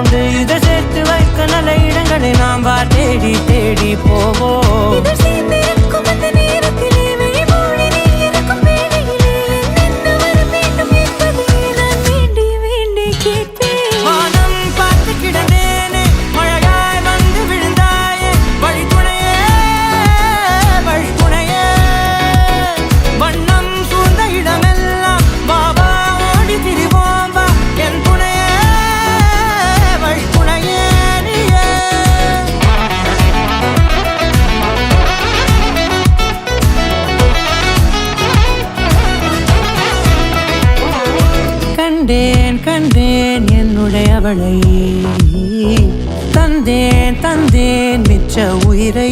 உண்டு. இதை சேர்த்து வைக்க நல்ல இடங்களை நாம் தேடி தேடி போவோம். கண்டேன் கண்டேன் என்னுடையவளை, தந்தேன் தந்தேன் மிச்ச உயிரை.